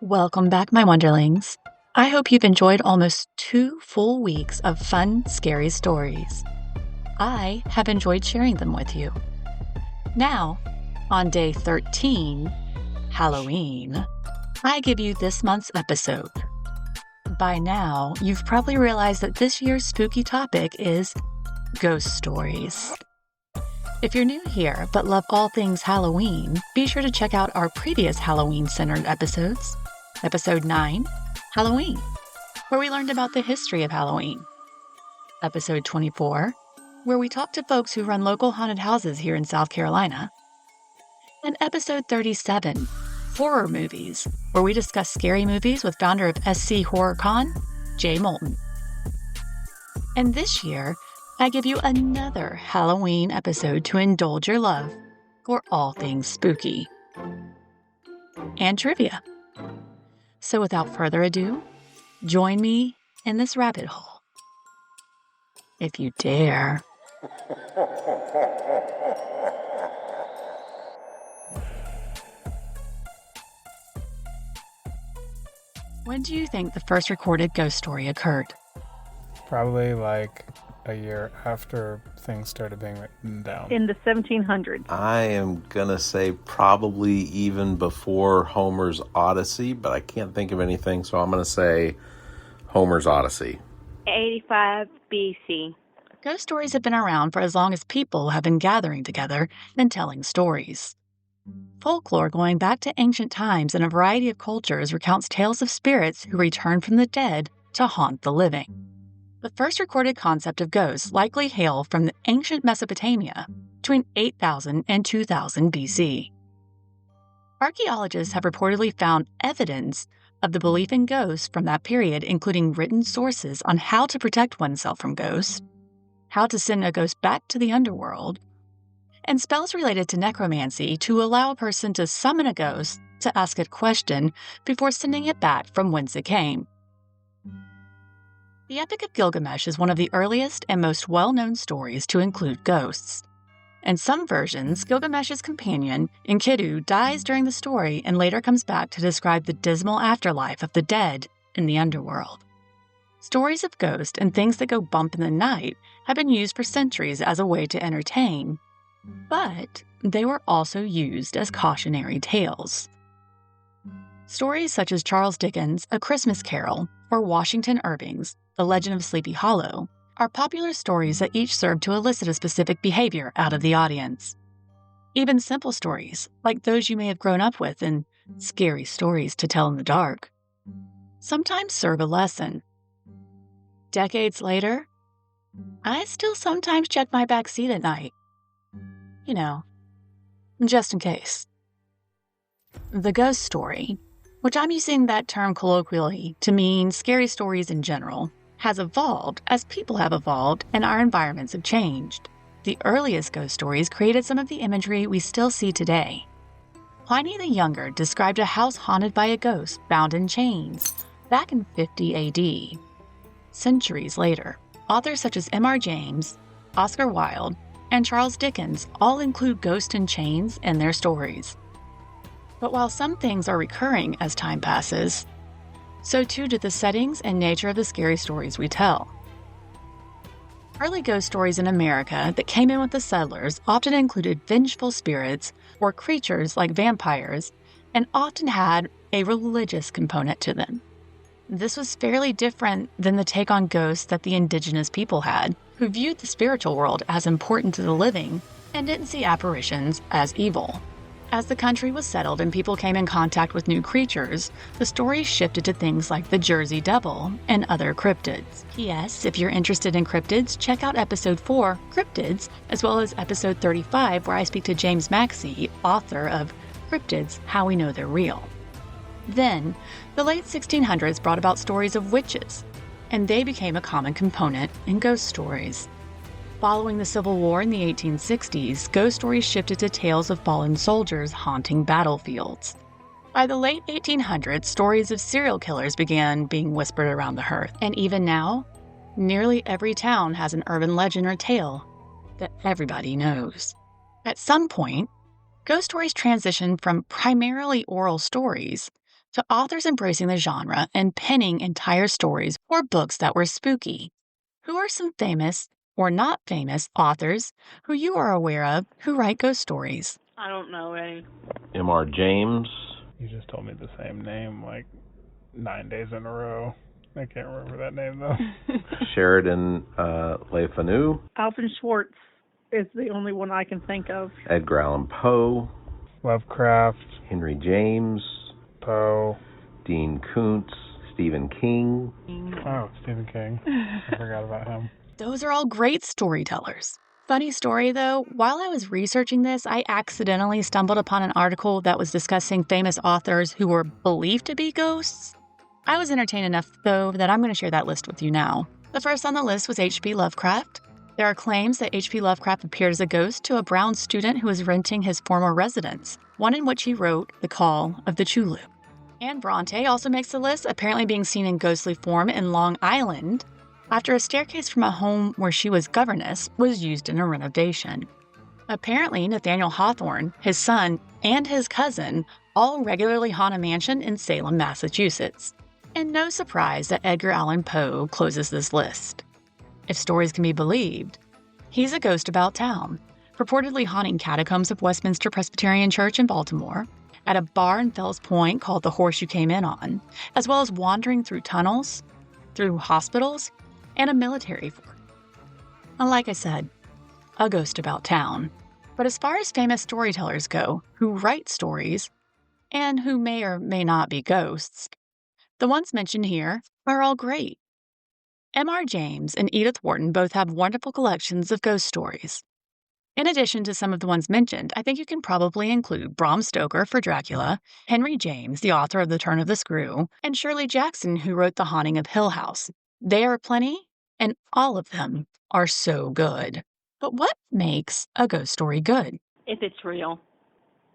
Welcome back, my Wonderlings. I hope you've enjoyed almost 2 full weeks of fun, scary stories. I have enjoyed sharing them with you. Now, on day 13, Halloween, I give you this month's episode. By now, you've probably realized that this year's spooky topic is ghost stories. If you're new here but love all things Halloween, be sure to check out our previous Halloween-centered episodes. Episode 9, Halloween, where we learned about the history of Halloween. Episode 24, where we talked to folks who run local haunted houses here in South Carolina. And episode 37, Horror Movies, where we discuss scary movies with founder of SC Horror Con, Jay Moulton. And this year, I give you another Halloween episode to indulge your love for all things spooky. And trivia. So without further ado, join me in this rabbit hole. If you dare. When do you think the first recorded ghost story occurred? Probably like a year after things started being written down. In the 1700s. I am going to say probably even before Homer's Odyssey, but I can't think of anything, so I'm going to say Homer's Odyssey. 85 BC. Ghost stories have been around for as long as people have been gathering together and telling stories. Folklore going back to ancient times in a variety of cultures recounts tales of spirits who return from the dead to haunt the living. The first recorded concept of ghosts likely hail from the ancient Mesopotamia between 8000 and 2000 BC. Archaeologists have reportedly found evidence of the belief in ghosts from that period, including written sources on how to protect oneself from ghosts, how to send a ghost back to the underworld, and spells related to necromancy to allow a person to summon a ghost to ask a question before sending it back from whence it came. The Epic of Gilgamesh is one of the earliest and most well-known stories to include ghosts. In some versions, Gilgamesh's companion, Enkidu, dies during the story and later comes back to describe the dismal afterlife of the dead in the underworld. Stories of ghosts and things that go bump in the night have been used for centuries as a way to entertain, but they were also used as cautionary tales. Stories such as Charles Dickens' A Christmas Carol or Washington Irving's The Legend of Sleepy Hollow are popular stories that each serve to elicit a specific behavior out of the audience. Even simple stories, like those you may have grown up with in Scary Stories to Tell in the Dark, sometimes serve a lesson. Decades later, I still sometimes check my back seat at night. You know, just in case. The ghost story, which I'm using that term colloquially to mean scary stories in general, has evolved as people have evolved and our environments have changed. The earliest ghost stories created some of the imagery we still see today. Pliny the Younger described a house haunted by a ghost bound in chains back in 50 AD. Centuries later, authors such as M.R. James, Oscar Wilde, and Charles Dickens all include ghosts in chains in their stories. But while some things are recurring as time passes, so too do the settings and nature of the scary stories we tell. Early ghost stories in America that came in with the settlers often included vengeful spirits or creatures like vampires, and often had a religious component to them. This was fairly different than the take on ghosts that the indigenous people had, who viewed the spiritual world as important to the living and didn't see apparitions as evil. As the country was settled and people came in contact with new creatures, the stories shifted to things like the Jersey Devil and other cryptids. P.S. If you're interested in cryptids, check out episode 4, Cryptids, as well as episode 35, where I speak to James Maxey, author of Cryptids, How We Know They're Real. Then, the late 1600s brought about stories of witches, and they became a common component in ghost stories. Following the Civil War in the 1860s, ghost stories shifted to tales of fallen soldiers haunting battlefields. By the late 1800s, stories of serial killers began being whispered around the hearth. And even now, nearly every town has an urban legend or tale that everybody knows. At some point, ghost stories transitioned from primarily oral stories to authors embracing the genre and penning entire stories or books that were spooky. Who are some famous or not famous authors who you are aware of who write ghost stories? I don't know any. M.R. James. You just told me the same name like 9 days in a row. I can't remember that name, though. Sheridan Le Fanu. Alvin Schwartz is the only one I can think of. Edgar Allan Poe. Lovecraft. Henry James. Poe. Dean Koontz. Stephen King. Oh, Stephen King. I forgot about him. Those are all great storytellers. Funny story though, while I was researching this, I accidentally stumbled upon an article that was discussing famous authors who were believed to be ghosts. I was entertained enough, though, that I'm going to share that list with you now. The first on the list was H.P. Lovecraft. There are claims that H.P. Lovecraft appeared as a ghost to a Brown student who was renting his former residence, one in which he wrote The Call of the Chulu. Anne Bronte also makes the list, apparently being seen in ghostly form in Long Island, after a staircase from a home where she was governess was used in a renovation. Apparently, Nathaniel Hawthorne, his son, and his cousin all regularly haunt a mansion in Salem, Massachusetts. And no surprise that Edgar Allan Poe closes this list. If stories can be believed, he's a ghost about town, purportedly haunting catacombs of Westminster Presbyterian Church in Baltimore, at a bar in Fells Point called The Horse You Came In On, as well as wandering through tunnels, through hospitals, and a military fort. And like I said, a ghost about town. But as far as famous storytellers go, who write stories, and who may or may not be ghosts, the ones mentioned here are all great. M.R. James and Edith Wharton both have wonderful collections of ghost stories. In addition to some of the ones mentioned, I think you can probably include Bram Stoker for Dracula, Henry James, the author of The Turn of the Screw, and Shirley Jackson, who wrote The Haunting of Hill House. There are plenty, and all of them are so good. But what makes a ghost story good? If it's real,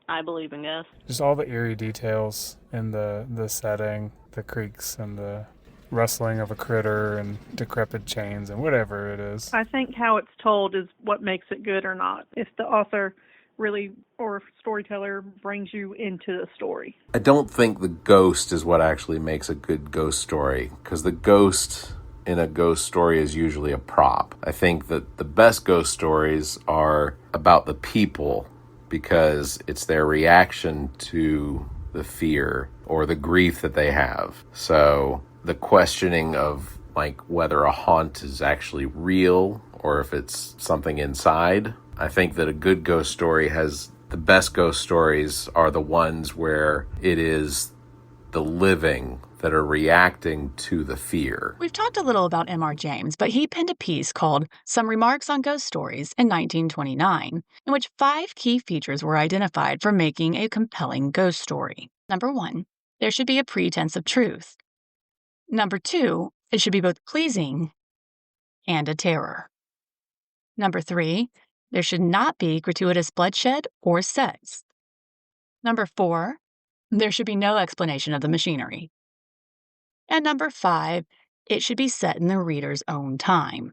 I believe in ghosts. Just all the eerie details in the setting, the creaks and the rustling of a critter and decrepit chains and whatever it is. I think how it's told is what makes it good or not. If the author really, or storyteller, brings you into the story. I don't think the ghost is what actually makes a good ghost story, because the ghost in a ghost story is usually a prop. I think that the best ghost stories are about the people, because it's their reaction to the fear or the grief that they have. So the questioning of like whether a haunt is actually real or if it's something inside. I think that a good ghost story has, the best ghost stories are the ones where it is the living that are reacting to the fear. We've talked a little about M.R. James, but he penned a piece called Some Remarks on Ghost Stories in 1929, in which 5 key features were identified for making a compelling ghost story. Number 1, there should be a pretense of truth. Number 2, it should be both pleasing and a terror. Number 3, there should not be gratuitous bloodshed or sex. Number 4, there should be no explanation of the machinery. And number 5, it should be set in the reader's own time.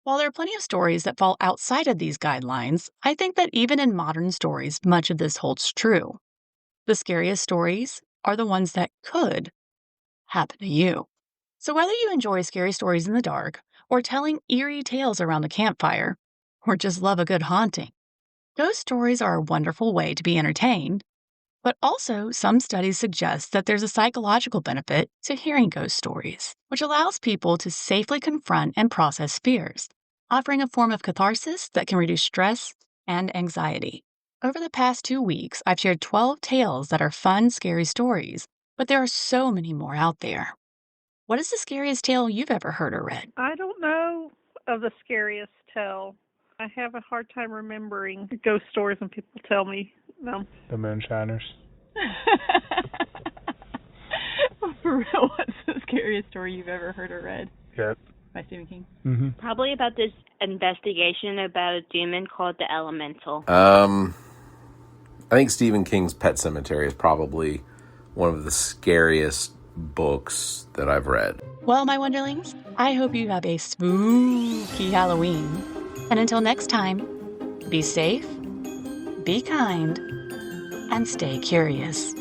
While there are plenty of stories that fall outside of these guidelines, I think that even in modern stories, much of this holds true. The scariest stories are the ones that could happen to you. So whether you enjoy scary stories in the dark, or telling eerie tales around a campfire, or just love a good haunting, ghost stories are a wonderful way to be entertained. But also, some studies suggest that there's a psychological benefit to hearing ghost stories, which allows people to safely confront and process fears, offering a form of catharsis that can reduce stress and anxiety. Over the past 2 weeks, I've shared 12 tales that are fun, scary stories, but there are so many more out there. What is the scariest tale you've ever heard or read? I don't know of the scariest tale. I have a hard time remembering ghost stories when people tell me them. The Moonshiners. For real, what's the scariest story you've ever heard or read? Yep. By Stephen King? Mm-hmm. Probably about this investigation about a demon called the Elemental. I think Stephen King's Pet Sematary is probably one of the scariest books that I've read. Well, my Wonderlings, I hope you have a spooky Halloween. And until next time, be safe, be kind, and stay curious.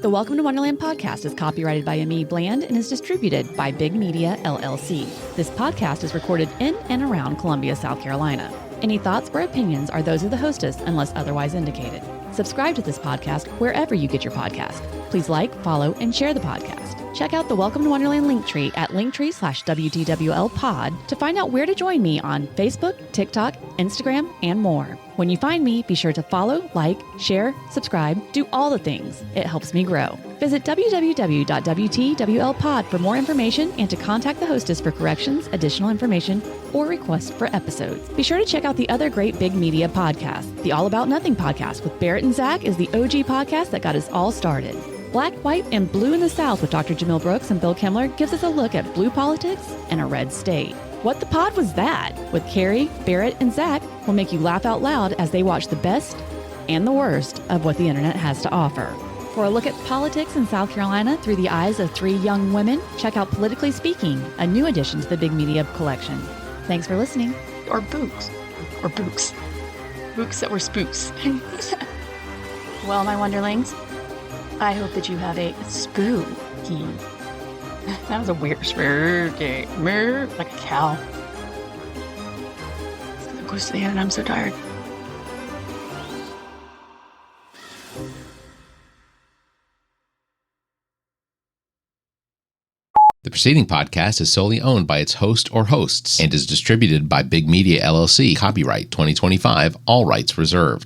The Welcome to Wonderland podcast is copyrighted by Amii Bland and is distributed by Big Media, LLC. This podcast is recorded in and around Columbia, South Carolina. Any thoughts or opinions are those of the hostess unless otherwise indicated. Subscribe to this podcast wherever you get your podcast. Please like, follow, and share the podcast. Check out the Welcome to Wonderland linktree at linktree/WTWLpod to find out where to join me on Facebook, TikTok, Instagram, and more. When you find me, be sure to follow, like, share, subscribe, do all the things. It helps me grow. Visit www.wtwlpod for more information and to contact the hostess for corrections, additional information, or requests for episodes. Be sure to check out the other great Big Media podcasts. The All About Nothing podcast with Barrett and Zach is the OG podcast that got us all started. Black, White, and Blue in the South with Dr. Jamil Brooks and Bill Kimler gives us a look at blue politics and a red state. What the Pod Was That? With Carrie, Barrett, and Zach will make you laugh out loud as they watch the best and the worst of what the internet has to offer. For a look at politics in South Carolina through the eyes of three young women, check out Politically Speaking, a new addition to the Big Media collection. Thanks for listening. Or books. Or books. Books that were spooks. Well, my Wonderlings, I hope that you have a spooky. That was a weird spooky. Like a cow. It's close to the end and I'm so tired. The preceding podcast is solely owned by its host or hosts and is distributed by Big Media LLC. Copyright 2025, all rights reserved.